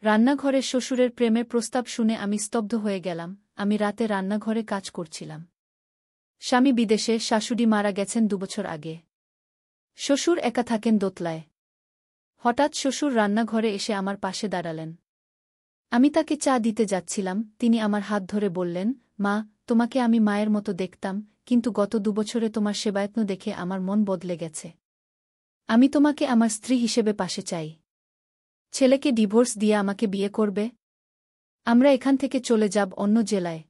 রান্নাঘরে শ্বশুরের প্রেমের প্রস্তাব শুনে আমি স্তব্ধ হয়ে গেলাম। আমি রাতে রান্নাঘরে কাজ করছিলাম। স্বামী বিদেশে, শাশুড়ি মারা গেছেন 2 বছর আগে। শ্বশুর একা থাকেন দোতলায়। হঠাৎ শ্বশুর রান্নাঘরে এসে আমার পাশে দাঁড়ালেন। আমি তাকে চা দিতে যাচ্ছিলাম, তিনি আমার হাত ধরে বললেন, মা, তোমাকে আমি মায়ের মতো দেখতাম, কিন্তু গত 2 বছরে তোমার সেবায়ত্ন দেখে আমার মন বদলে গেছে। আমি তোমাকে আমার স্ত্রী হিসেবে পাশে চাই। ছেলেকে ডিভোর্স দিয়ে আমাকে বিয়ে করবে? আমরা এখান থেকে চলে যাব অন্য জেলায়।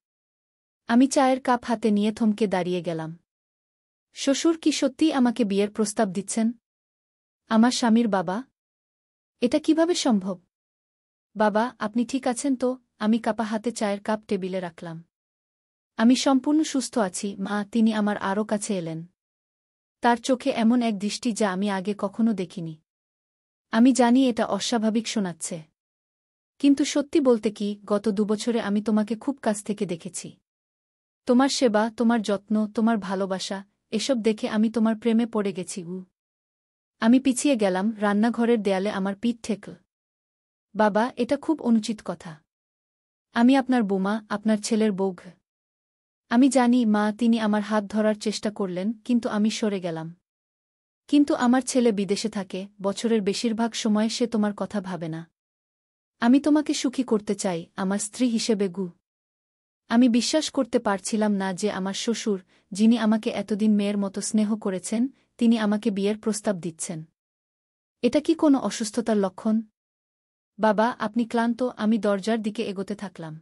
আমি চায়ের কাপ হাতে নিয়ে থমকে দাঁড়িয়ে গেলাম। শ্বশুর কি সত্যিই আমাকে বিয়ের প্রস্তাব দিচ্ছেন? আমার স্বামীর বাবা? এটা কিভাবে সম্ভব? বাবা, আপনি ঠিক আছেন তো? আমি কাপা হাতে চায়ের কাপ টেবিলে রাখলাম। আমি সম্পূর্ণ সুস্থ আছি, মা। তিনি আমার আরও কাছে এলেন। তার চোখে এমন এক দৃষ্টি যা আমি আগে কখনো দেখিনি। আমি জানি এটা অস্বাভাবিক শোনাচ্ছে, কিন্তু সত্যি বলতে কি, গত 2 বছরে আমি তোমাকে খুব কাছ থেকে দেখেছি। তোমার সেবা, তোমার যত্ন, তোমার ভালোবাসা, এসব দেখে আমি তোমার প্রেমে পড়ে গেছি। আমি পিছিয়ে গেলাম, রান্নাঘরের দেয়ালে আমার পিঠ ঠেকল। বাবা, এটা খুব অনুচিত কথা। আমি আপনার বৌমা, আপনার ছেলের বউ। আমি জানি, মা। তিনি আমার হাত ধরার চেষ্টা করলেন, কিন্তু আমি সরে গেলাম। কিন্তু আমার ছেলে বিদেশে থাকে, বছরের বেশিরভাগ সময় সে তোমার কথা ভাবে না। আমি তোমাকে সুখী করতে চাই, আমার স্ত্রী হিসেবে। আমি বিশ্বাস করতে পারছিলাম না যে আমার শ্বশুর, যিনি আমাকে এতদিন মেয়ের মতো স্নেহ করেছেন, তিনি আমাকে বিয়ের প্রস্তাব দিচ্ছেন। এটা কি কোনো অসুস্থতার লক্ষণ? বাবা, আপনি ক্লান্ত। আমি দরজার দিকে এগোতে থাকলাম।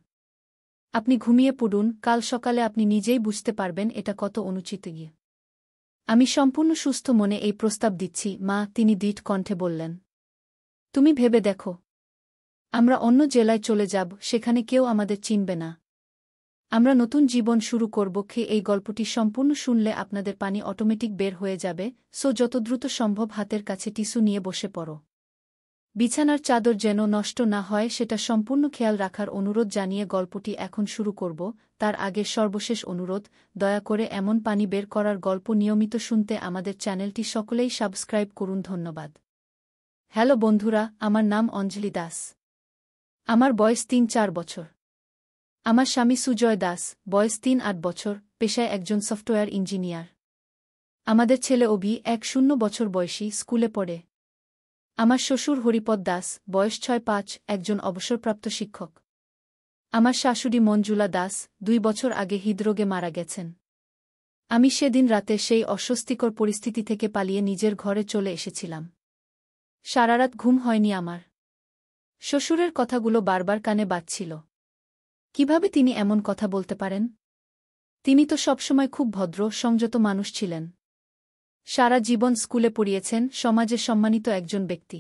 আপনি ঘুমিয়ে পড়ুন, কাল সকালে আপনি নিজেই বুঝতে পারবেন এটা কত অনুচিত। আমি সম্পূর্ণ সুস্থ মনে এই প্রস্তাব দিচ্ছি, মা। তিনি দৃঢ় কণ্ঠে বললেন। তুমি ভেবে দেখো, আমরা অন্য জেলায় চলে যাব, সেখানে কেউ আমাদের চিনবে না। আমরা নতুন জীবন শুরু করব। এই গল্পটি সম্পূর্ণ শুনলে আপনাদের পানি অটোমেটিক বের হয়ে যাবে, সো যত দ্রুত সম্ভব হাতের কাছে টিস্যু নিয়ে বসে পড়ো। বিছানার চাদর যেন নষ্ট না হয় সেটা সম্পূর্ণ খেয়াল রাখার অনুরোধ জানিয়ে গল্পটি এখন শুরু করব। তার আগে সর্বশেষ অনুরোধ, দয়া করে এমন পানি বের করার গল্প নিয়মিত শুনতে আমাদের চ্যানেলটি সকলেই সাবস্ক্রাইব করুন। ধন্যবাদ। হ্যালো বন্ধুরা, আমার নাম অঞ্জলি দাস। আমার বয়স 3-4 বছর। আমার স্বামী সুজয় দাস, বয়স 3-8 বছর, পেশায় একজন সফটওয়্যার ইঞ্জিনিয়ার। আমাদের ছেলে অভি 1-0 বছর বয়সী, স্কুলে পড়ে। আমার শ্বশুর হরিপদ দাস, বয়স 6-5, একজন অবসরপ্রাপ্ত শিক্ষক। আমার শাশুড়ি মঞ্জুলা দাস 2 বছর আগে হৃদরোগে মারা গেছেন। আমি সেদিন রাতে সেই অস্বস্তিকর পরিস্থিতি থেকে পালিয়ে নিজের ঘরে চলে এসেছিলাম। সারারাত ঘুম হয়নি আমার। শ্বশুরের কথাগুলো বারবার কানে বাজছিল। কিভাবে তিনি এমন কথা বলতে পারেন? তিনি তো সবসময় খুব ভদ্র, সংযত মানুষ ছিলেন। সারা জীবন স্কুলে পড়িয়েছেন, সমাজে সম্মানিত একজন ব্যক্তি।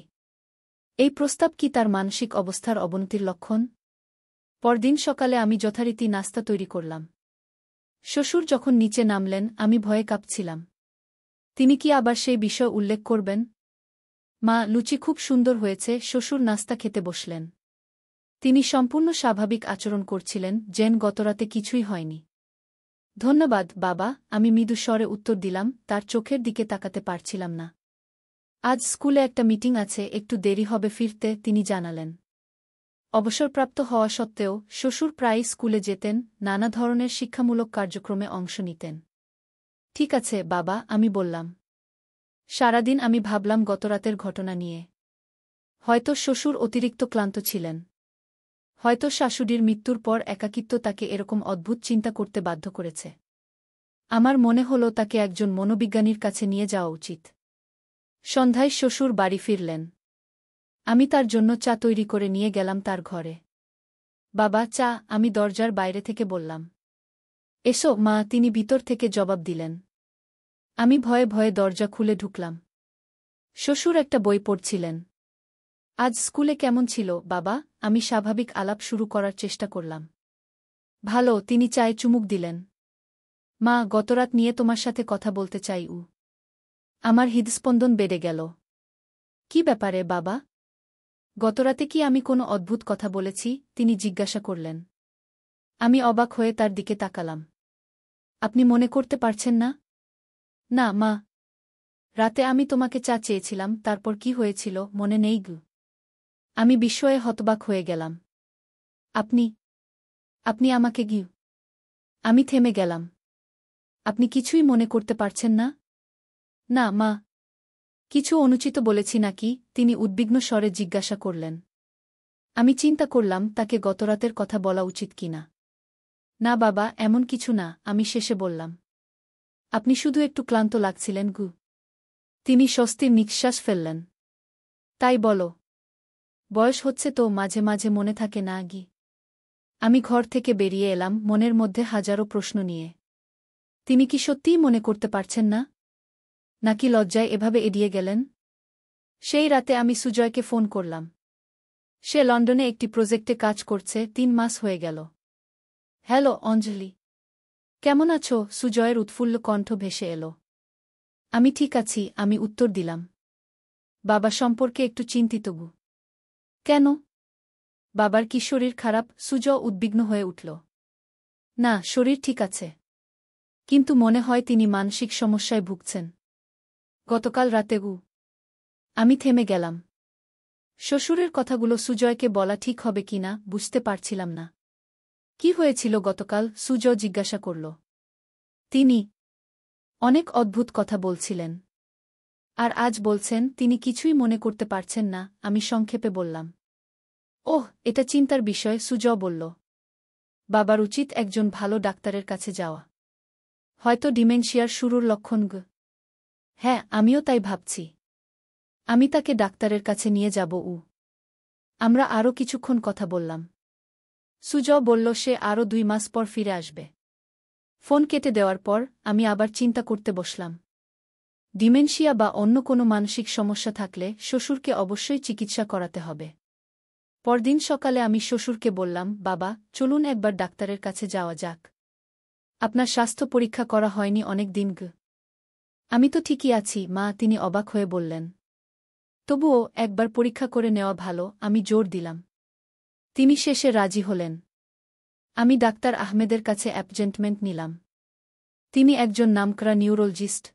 এই প্রস্তাব কি তার মানসিক অবস্থার অবনতির লক্ষণ? পরদিন সকালে আমি যথারীতি নাস্তা তৈরি করলাম। শ্বশুর যখন নিচে নামলেন, আমি ভয়ে কাঁপছিলাম। তিনি কি আবার সেই বিষয় উল্লেখ করবেন? মা, লুচি খুব সুন্দর হয়েছে। শ্বশুর নাস্তা খেতে বসলেন। তিনি সম্পূর্ণ স্বাভাবিক আচরণ করছিলেন, যেন গতরাতে কিছুই হয়নি। ধন্যবাদ বাবা, আমি মৃদু স্বরে উত্তর দিলাম, তার চোখের দিকে তাকাতে পারছিলাম না। আজ স্কুলে একটা মিটিং আছে, একটু দেরি হবে ফিরতে, তিনি জানালেন। অবসরপ্রাপ্ত হওয়া সত্ত্বেও শ্বশুর প্রায়ই স্কুলে যেতেন, নানা ধরনের শিক্ষামূলক কার্যক্রমে অংশ নিতেন। ঠিক আছে বাবা, আমি বললাম। সারাদিন আমি ভাবলাম গতরাতের ঘটনা নিয়ে। হয়তো শ্বশুর অতিরিক্ত ক্লান্ত ছিলেন। হয়তো শাশুড়ির মৃত্যুর পর একাকিত্ব তাকে এরকম অদ্ভুত চিন্তা করতে বাধ্য করেছে। আমার মনে হলো তাকে একজন মনোবিজ্ঞানীর কাছে নিয়ে যাওয়া উচিত। সন্ধ্যায় শ্বশুর বাড়ি ফিরলেন। আমি তার জন্য চা তৈরি করে নিয়ে গেলাম তার ঘরে। বাবা, চা? আমি দরজার বাইরে থেকে বললাম। এসো মা, তিনি ভিতর থেকে জবাব দিলেন। আমি ভয়ে ভয়ে দরজা খুলে ঢুকলাম। শ্বশুর একটা বই পড়ছিলেন। আজ স্কুলে কেমন ছিল বাবা? আমি স্বাভাবিক আলাপ শুরু করার চেষ্টা করলাম। ভালো, তিনি চায়ে চুমুক দিলেন। মা, গতরাত নিয়ে তোমার সাথে কথা বলতে চাই। আমার হৃদস্পন্দন বেড়ে গেল। কি ব্যাপারে বাবা? গতরাতে কি আমি কোনো অদ্ভুত কথা বলেছি? তিনি জিজ্ঞাসা করলেন। আমি অবাক হয়ে তার দিকে তাকালাম। আপনি মনে করতে পারছেন না? না মা। রাতে আমি তোমাকে চা চেয়েছিলাম, তারপর কি হয়েছিল মনে নেই? আমি বিস্ময়ে হতবাক হয়ে গেলাম। আপনি আপনি আমাকে গিয়ে। আমি থেমে গেলাম। আপনি কিছুই মনে করতে পারছেন না? না মা। কিছু অনুচিত বলেছি নাকি? তিনি উদ্বিগ্ন স্বরে জিজ্ঞাসা করলেন। আমি চিন্তা করলাম তাকে গতরাতের কথা বলা উচিত কিনা। না বাবা, এমন কিছু না, আমি শেষে বললাম। আপনি শুধু একটু ক্লান্ত লাগছিলেন গু। তিনি স্বস্তির নিঃশ্বাস ফেললেন। তাই বলো। বয়স হচ্ছে তো, মাঝে মাঝে মনে থাকে না গি। আমি ঘর থেকে বেরিয়ে এলাম মনের মধ্যে হাজারো প্রশ্ন নিয়ে। তিনি কি সত্যিই মনে করতে পারছেন না? নাকি লজ্জায় এভাবে এড়িয়ে গেলেন? সেই রাতে আমি সুজয়কে ফোন করলাম। সে লন্ডনে একটি প্রজেক্টে কাজ করছে, 3 মাস হয়ে গেল। হ্যালো অঞ্জলি। কেমন আছো? সুজয়ের উৎফুল্ল কণ্ঠ ভেসে এলো। আমি ঠিক আছি, আমি উত্তর দিলাম। বাবা সম্পর্কে একটু চিন্তিত গু। কেন? বাবার কি শরীর খারাপ? সুজয় উদ্বিগ্ন হয়ে উঠল। না, শরীর ঠিক আছে। কিন্তু মনে হয় তিনি মানসিক সমস্যায় ভুগছেন। গতকাল রাতে গু। আমি থেমে গেলাম। শ্বশুরের কথাগুলো সুজয়কে বলা ঠিক হবে কিনা বুঝতে পারছিলাম না। কি হয়েছিল গতকাল? সুজয় জিজ্ঞাসা করল। তিনি অনেক অদ্ভুত কথা বলছিলেন। আর আজ বলছেন তিনি কিছুই মনে করতে পারছেন না। আমি সংক্ষেপে বললাম। ওহ, এটা চিন্তার বিষয়। সুজয় বলল। বাবার উচিত একজন ভালো ডাক্তারের কাছে যাওয়া। হয়তো ডিমেনশিয়ার শুরুর লক্ষণ গ। হ্যাঁ, আমিও তাই ভাবছি। আমি তাকে ডাক্তারের কাছে নিয়ে যাব। আমরা আরও কিছুক্ষণ কথা বললাম। সুজয় বলল সে আরও 2 মাস পর ফিরে আসবে। ফোন কেটে দেওয়ার পর আমি আবার চিন্তা করতে বসলাম। ডিমেনশিয়া বা অন্য কোনো মানসিক সমস্যা থাকলে শ্বশুরকে অবশ্যই চিকিৎসা করাতে হবে। পরদিন সকালে আমি শ্বশুরকে বললাম, বাবা, চলুন একবার ডাক্তারের কাছে যাওয়া যাক। আপনার স্বাস্থ্য পরীক্ষা করা হয়নি অনেক দিন গ। আমি তো ঠিকই আছি মা, তিনি অবাক হয়ে বললেন। তবুও একবার পরীক্ষা করে নেওয়া ভালো, আমি জোর দিলাম। তিনি শেষে রাজি হলেন। আমি ডাক্তার আহমেদের কাছে অ্যাপয়েন্টমেন্ট নিলাম। তিনি একজন নামকরা নিউরোলজিস্ট।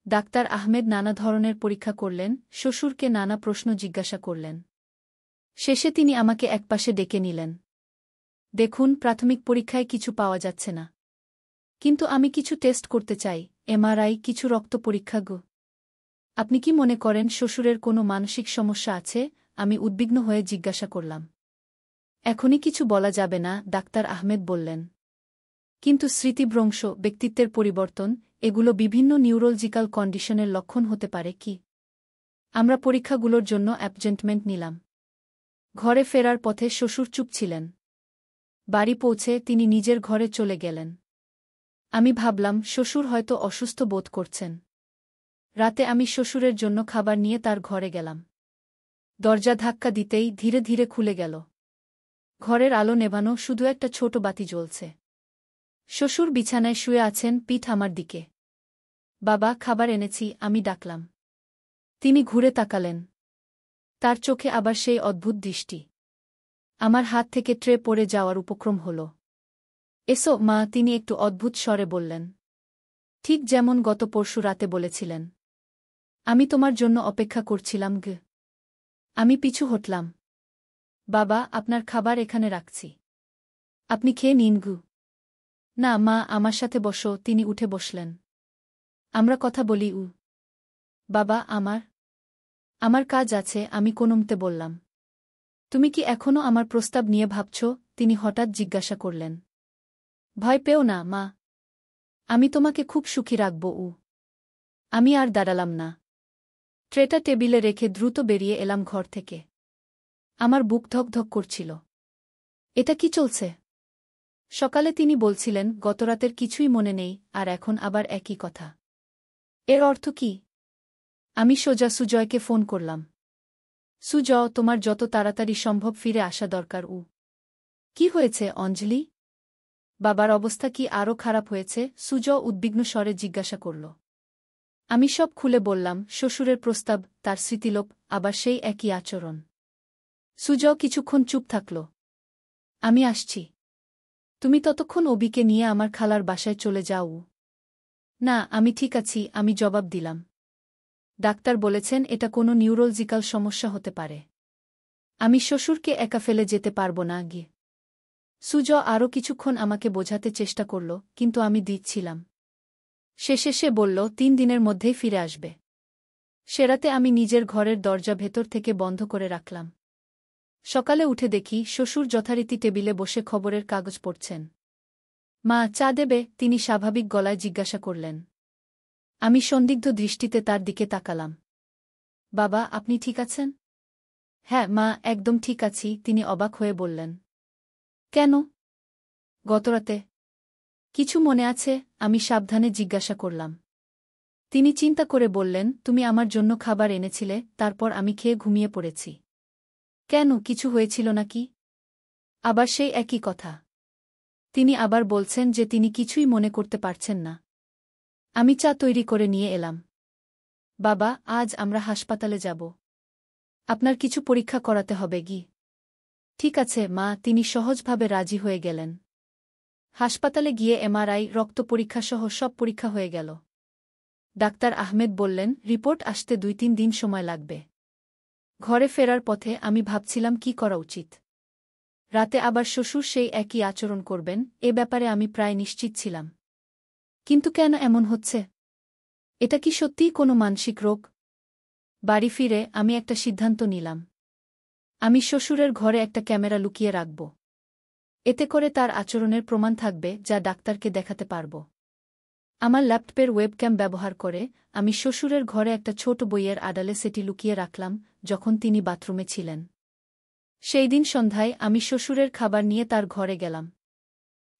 ডাক্তার আহমেদ নানা ধরনের পরীক্ষা করলেন, শ্বশুরকে নানা প্রশ্ন জিজ্ঞাসা করলেন। শেষে তিনি আমাকে একপাশে ডেকে নিলেন। দেখুন, প্রাথমিক পরীক্ষায় কিছু পাওয়া যাচ্ছে না। কিন্তু আমি কিছু টেস্ট করতে চাই, এমআরআই, কিছু রক্ত পরীক্ষা গো। আপনি কি মনে করেন শ্বশুরের কোনো মানসিক সমস্যা আছে? আমি উদ্বিগ্ন হয়ে জিজ্ঞাসা করলাম। এখনই কিছু বলা যাবে না, ডাক্তার আহমেদ বললেন। কিন্তু স্মৃতিভ্রংশ, ব্যক্তিত্বের পরিবর্তন, এগুলো বিভিন্ন নিউরোলজিক্যাল কন্ডিশনের লক্ষণ হতে পারে কি? আমরা পরীক্ষাগুলোর জন্য অ্যাপয়েন্টমেন্ট নিলাম। ঘরে ফেরার পথে শ্বশুর চুপ ছিলেন। বাড়ি পৌঁছে তিনি নিজের ঘরে চলে গেলেন। আমি ভাবলাম শ্বশুর হয়তো অসুস্থ বোধ করছেন। রাতে আমি শ্বশুরের জন্য খাবার নিয়ে তার ঘরে গেলাম। দরজা ধাক্কা দিতেই ধীরে ধীরে খুলে গেল। ঘরের আলো নেভানো, শুধু একটা ছোট বাতি জ্বলছে। শ্বশুর বিছানায় শুয়ে আছেন, পিঠ আমার দিকে। বাবা, খাবার এনেছি, আমি ডাকলাম। তিনি ঘুরে তাকালেন। তার চোখে আবার সেই অদ্ভুত দৃষ্টি। আমার হাত থেকে ট্রে পড়ে যাওয়ার উপক্রম হল। এসো মা, তিনি একটু অদ্ভুত স্বরে বললেন। ঠিক যেমন গত পরশু রাতে বলেছিলেন। আমি তোমার জন্য অপেক্ষা করছিলাম গ। আমি পিছু হটলাম। বাবা, আপনার খাবার এখানে রাখছি। আপনি খেয়ে নিন গু। না মা, আমার সাথে বসো, তিনি উঠে বসলেন। আমরা কথা বলি। বাবা, আমার কাজ আছে, আমি কোনমতে বললাম। তুমি কি এখনও আমার প্রস্তাব নিয়ে ভাবছ? তিনি হঠাৎ জিজ্ঞাসা করলেন। ভয় পেও না মা, আমি তোমাকে খুব সুখী রাখব। আমি আর দাঁড়ালাম না। ট্রেটা টেবিলে রেখে দ্রুত বেরিয়ে এলাম ঘর থেকে। আমার বুক ধকধক করছিল। এটা কি চলছে? সকালে তিনি বলছিলেন গতরাতের কিছুই মনে নেই, আর এখন আবার একই কথা। এর অর্থ কি? আমি সোজা সুজয়কে ফোন করলাম। সুজয়, তোমার যত তাড়াতাড়ি সম্ভব ফিরে আসা দরকার। কি হয়েছে অঞ্জলি? বাবার অবস্থা কি আরও খারাপ হয়েছে? সুজয় উদ্বিগ্ন স্বরে জিজ্ঞাসা করল। আমি সব খুলে বললাম, শ্বশুরের প্রস্তাব, তার স্মৃতিলোপ, আবার সেই একই আচরণ। সুজয় কিছুক্ষণ চুপ থাকল। আমি আসছি। তুমি ততক্ষণ অবিকে নিয়ে আমার খালার বাসায় চলে যাও। না, আমি ঠিক আছি, আমি জবাব দিলাম। ডাক্তার বলেছেন এটা কোনো নিউরোলজিক্যাল সমস্যা হতে পারে। আমি শ্বশুরকে একা ফেলে যেতে পারব না গিয়ে। সুজ আরও কিছুক্ষণ আমাকে বোঝাতে চেষ্টা করল, কিন্তু আমি দিচ্ছিলাম। শেষে সে বলল 3 দিনের মধ্যেই ফিরে আসবে। সে রাতে আমি নিজের ঘরের দরজা ভেতর থেকে বন্ধ করে রাখলাম। সকালে উঠে দেখি শ্বশুর যথারীতি টেবিলে বসে খবরের কাগজ পড়ছেন। মা, চা দেবে? তিনি স্বাভাবিক গলায় জিজ্ঞাসা করলেন। আমি সন্দিগ্ধ দৃষ্টিতে তার দিকে তাকালাম। বাবা, আপনি ঠিক আছেন? হ্যাঁ মা, একদম ঠিক আছি, তিনি অবাক হয়ে বললেন। কেন? গতরাতে কিছু মনে আছে? আমি সাবধানে জিজ্ঞাসা করলাম। তিনি চিন্তা করে বললেন, তুমি আমার জন্য খাবার এনেছিলে, তারপর আমি খেয়ে ঘুমিয়ে পড়েছি। কেন, কিছু হয়েছিল নাকি? আবার সেই একই কথা। তিনি আবার বলছেন যে তিনি কিছুই মনে করতে পারছেন না। আমি চা তৈরি করে নিয়ে এলাম। বাবা, আজ আমরা হাসপাতালে যাব। আপনার কিছু পরীক্ষা করাতে হবে কি? ঠিক আছে মা, তিনি সহজভাবে রাজি হয়ে গেলেন। হাসপাতালে গিয়ে এমআরআই, রক্ত পরীক্ষাসহ সব পরীক্ষা হয়ে গেল। ডাক্তার আহমেদ বললেন, রিপোর্ট আসতে 2-3 দিন সময় লাগবে। ঘরে ফেরার পথে আমি ভাবছিলাম কি করা উচিত। রাতে আবার শ্বশুর সেই একই আচরণ করবেন, এ ব্যাপারে আমি প্রায় নিশ্চিত ছিলাম। কিন্তু কেন এমন হচ্ছে? এটা কি সত্যিই কোনো মানসিক রোগ? বাড়ি ফিরে আমি একটা সিদ্ধান্ত নিলাম। আমি শ্বশুরের ঘরে একটা ক্যামেরা লুকিয়ে রাখব। এতে করে তার আচরণের প্রমাণ থাকবে, যা ডাক্তারকে দেখাতে পারব। আমার ল্যাপটপের ওয়েবক্যাম ব্যবহার করে আমি শ্বশুরের ঘরে একটা ছোট বইয়ের আড়ালে সেটি লুকিয়ে রাখলাম, যখন তিনি বাথরুমে ছিলেন। সেই দিন সন্ধ্যায় আমি শ্বশুরের খাবার নিয়ে তার ঘরে গেলাম।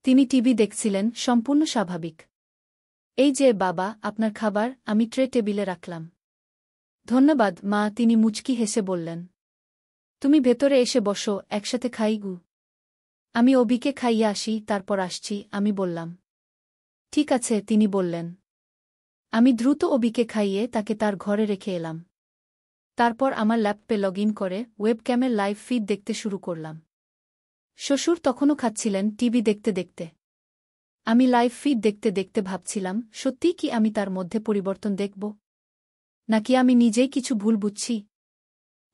তিনি টিভি দেখছিলেন, সম্পূর্ণ স্বাভাবিক। এই যে বাবা, আপনার খাবার, আমি ট্রে টেবিলে রাখলাম। ধন্যবাদ মা, তিনি মুচকি হেসে বললেন। তুমি ভেতরে এসে বসো, একসাথে খাই গু। আমি অবিকে খাইয়ে আসি, তারপর আসছি, আমি বললাম। ঠিক আছে, তিনি বললেন। আমি দ্রুত অবিকে খাইয়ে তাকে তার ঘরে রেখে এলাম। তারপর আমার ল্যাপটপে লগ ইন করে ওয়েবক্যামের লাইভ ফিড দেখতে শুরু করলাম। শ্বশুর তখনও খাচ্ছিলেন, টিভি দেখতে দেখতে। আমি লাইভ ফিড দেখতে দেখতে ভাবছিলাম, সত্যিই কি আমি তার মধ্যে পরিবর্তন দেখব? নাকি আমি নিজেই কিছু ভুল বুঝছি?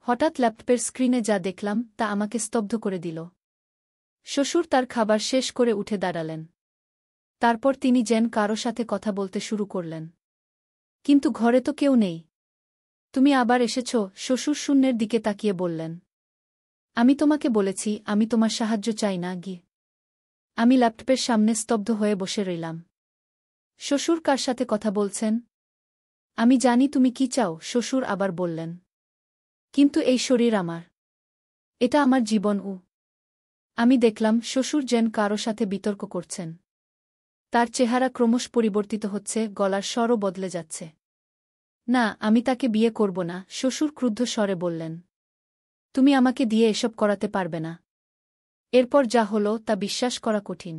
হঠাৎ ল্যাপটপের স্ক্রিনে যা দেখলাম তা আমাকে স্তব্ধ করে দিল। শ্বশুর তার খাবার শেষ করে উঠে দাঁড়ালেন। তারপর তিনি যেন কারো সাথে কথা বলতে শুরু করলেন। কিন্তু ঘরে তো কেউ নেই। তুমি আবার এসেছ, শ্বশুর শূন্যের দিকে তাকিয়ে বললেন। আমি তোমাকে বলেছি আমি তোমার সাহায্য চাই না গি। আমি ল্যাপটপের সামনে স্তব্ধ হয়ে বসে রইলাম। শ্বশুর কার সাথে কথা বলছেন? আমি জানি তুমি কি চাও, শ্বশুর আবার বললেন। কিন্তু এই শরীর আমার। এটা আমার জীবন। আমি দেখলাম শ্বশুর যেন কারো সাথে বিতর্ক করছেন। তার চেহারা ক্রমশ পরিবর্তিত হচ্ছে, গলার স্বরও বদলে যাচ্ছে। না, আমি তাকে বিয়ে করব না, শ্বশুর ক্রুদ্ধ স্বরে বললেন। তুমি আমাকে দিয়ে এসব করাতে পারবে না। এরপর যা হলো তা বিশ্বাস করা কঠিন।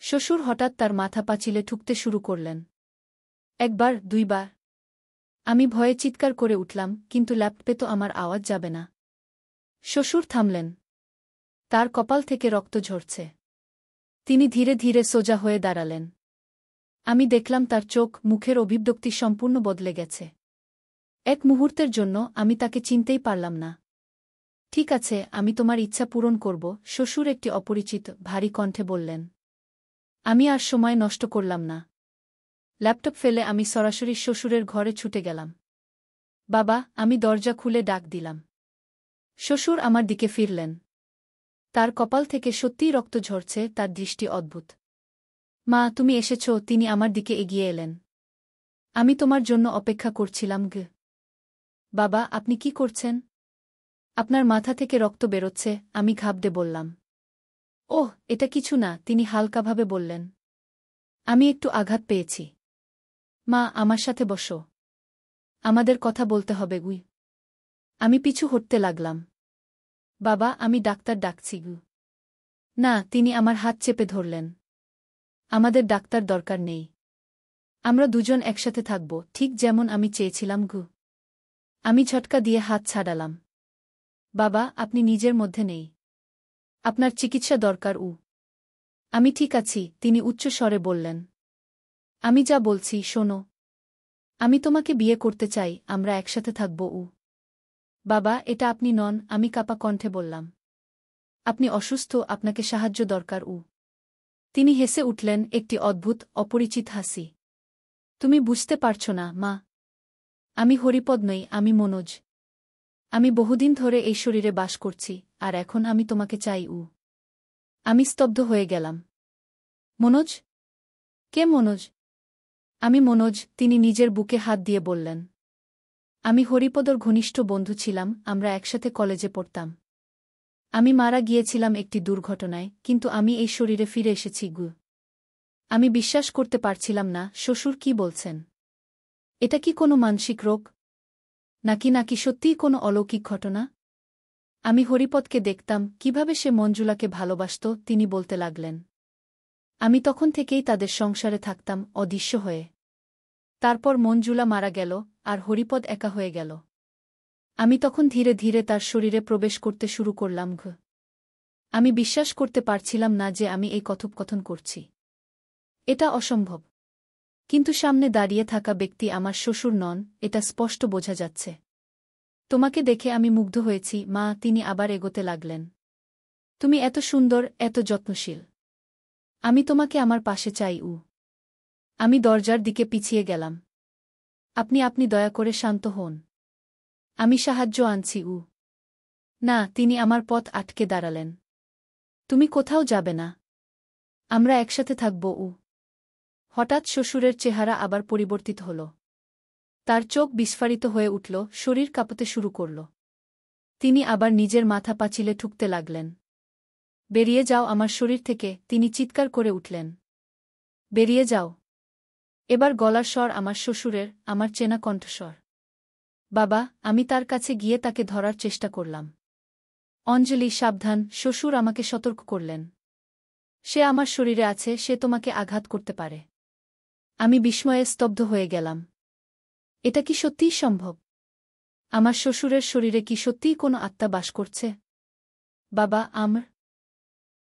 শ্বশুর হঠাৎ তার মাথা পাঁচিলে ঠুকতে শুরু করলেন। 1 বার, 2 বার। আমি ভয়ে চিৎকার করে উঠলাম, কিন্তু ল্যাপটপে তো আমার আওয়াজ যাবে না। শ্বশুর থামলেন। তার কপাল থেকে রক্ত ঝরছে। তিনি ধীরে ধীরে সোজা হয়ে দাঁড়ালেন। আমি দেখলাম তার চোখ, মুখের অভিব্যক্তি সম্পূর্ণ বদলে গেছে। এক মুহূর্তের জন্য আমি তাকে চিনতেই পারলাম না। ঠিক আছে, আমি তোমার ইচ্ছা পূরণ করব, শ্বশুর একটি অপরিচিত, ভারী কণ্ঠে বললেন। আমি আর সময় নষ্ট করলাম না। ল্যাপটপ ফেলে আমি সরাসরি শ্বশুরের ঘরে ছুটে গেলাম। বাবা, আমি দরজা খুলে ডাক দিলাম। শ্বশুর আমার দিকে ফিরলেন। তার কপাল থেকে সত্যিই রক্ত ঝরছে, তার দৃষ্টি অদ্ভুত। মা, তুমি এসেছ, তিনি আমার দিকে এগিয়ে এলেন। আমি তোমার জন্য অপেক্ষা করছিলাম গ। বাবা, আপনি কি করছেন? আপনার মাথা থেকে রক্ত বেরোচ্ছে, আমি ঘাবড়ে বললাম। ওহ, এটা কিছু না, তিনি হালকাভাবে বললেন। আমি একটু আঘাত পেয়েছি। মা, আমার সাথে বসো। আমাদের কথা বলতে হবে গুই। আমি পিছু হটতে লাগলাম। বাবা, আমি ডাক্তার ডাকছি গু। না, তিনি আমার হাত চেপে ধরলেন। আমাদের ডাক্তার দরকার নেই। আমরা দুজন একসাথে থাকব, ঠিক যেমন আমি চেয়েছিলাম গু। আমি ঝটকা দিয়ে হাত ছাড়ালাম। বাবা, আপনি নিজের মধ্যে নেই। আপনার চিকিৎসা দরকার। আমি ঠিক আছি, তিনি উচ্চ স্বরে বললেন। আমি যা বলছি শোনো। আমি তোমাকে বিয়ে করতে চাই, আমরা একসাথে থাকব। বাবা, এটা আপনি নন, আমি কাঁপা কণ্ঠে বললাম। আপনি অসুস্থ, আপনাকে সাহায্য দরকার। তিনি হেসে উঠলেন, একটি অদ্ভুত, অপরিচিত হাসি। তুমি বুঝতে পারছ না, মা। আমি হরিপদ নই, আমি মনোজ। আমি বহুদিন ধরে এই শরীরে বাস করছি, আর এখন আমি তোমাকে চাই। আমি স্তব্ধ হয়ে গেলাম। মনোজ? কে মনোজ? আমি মনোজ, তিনি নিজের বুকে হাত দিয়ে বললেন। আমি হরিপদর ঘনিষ্ঠ বন্ধু ছিলাম, আমরা একসাথে কলেজে পড়তাম। আমি মারা গিয়েছিলাম একটি দুর্ঘটনায়, কিন্তু আমি এই শরীরে ফিরে এসেছি। আমি বিশ্বাস করতে পারছিলাম না, শ্বশুর কি বলছেন? এটা কি কোনো মানসিক রোগ? নাকি সত্যিই কোনো অলৌকিক ঘটনা? আমি হরিপদকে দেখতাম, কিভাবে সে মঞ্জুলাকে ভালোবাসত, তিনি বলতে লাগলেন। আমি তখন থেকেই তাদের সংসারে থাকতাম, অদৃশ্য হয়ে। তারপর মঞ্জুলা মারা গেল, আর হরিপদ একা হয়ে গেল। আমি তখন ধীরে ধীরে তার শরীরে প্রবেশ করতে শুরু করলাম। আমি বিশ্বাস করতে পারছিলাম না যে আমি এই কথোপকথন করছি। এটা অসম্ভব। কিন্তু সামনে দাঁড়িয়ে থাকা ব্যক্তি আমার শ্বশুর নন, এটা স্পষ্ট বোঝা যাচ্ছে। তোমাকে দেখে আমি মুগ্ধ হয়েছি, মা, তিনি আবার এগোতে লাগলেন। তুমি এত সুন্দর, এত যত্নশীল। আমি তোমাকে আমার পাশে চাই। আমি দরজার দিকে পিছিয়ে গেলাম। আপনি দয়া করে শান্ত হন। আমি সাহায্য আনছি। না, তিনি আমার পথ আটকে দাঁড়ালেন। তুমি কোথাও যাবে না। আমরা একসাথে থাকব। হঠাৎ শ্বশুরের চেহারা আবার পরিবর্তিত হল। তার চোখ বিস্ফারিত হয়ে উঠল, শরীর কাঁপতে শুরু করল। তিনি আবার নিজের মাথা পাঁচিলে ঠুকতে লাগলেন। বেরিয়ে যাও আমার শরীর থেকে, তিনি চিৎকার করে উঠলেন। বেরিয়ে যাও। এবার গলার স্বর আমার শ্বশুরের, আমার চেনা কণ্ঠস্বর। বাবা, আমি তার কাছে গিয়ে তাকে ধরার চেষ্টা করলাম। অঞ্জলি, সাবধান, শ্বশুর আমাকে সতর্ক করলেন। সে আমার শরীরে আছে, সে তোমাকে আঘাত করতে পারে। আমি বিস্ময়ে স্তব্ধ হয়ে গেলাম। এটা কি সত্যিই সম্ভব? আমার শ্বশুরের শরীরে কি সত্যিই কোনো আত্মা বাস করছে? বাবা,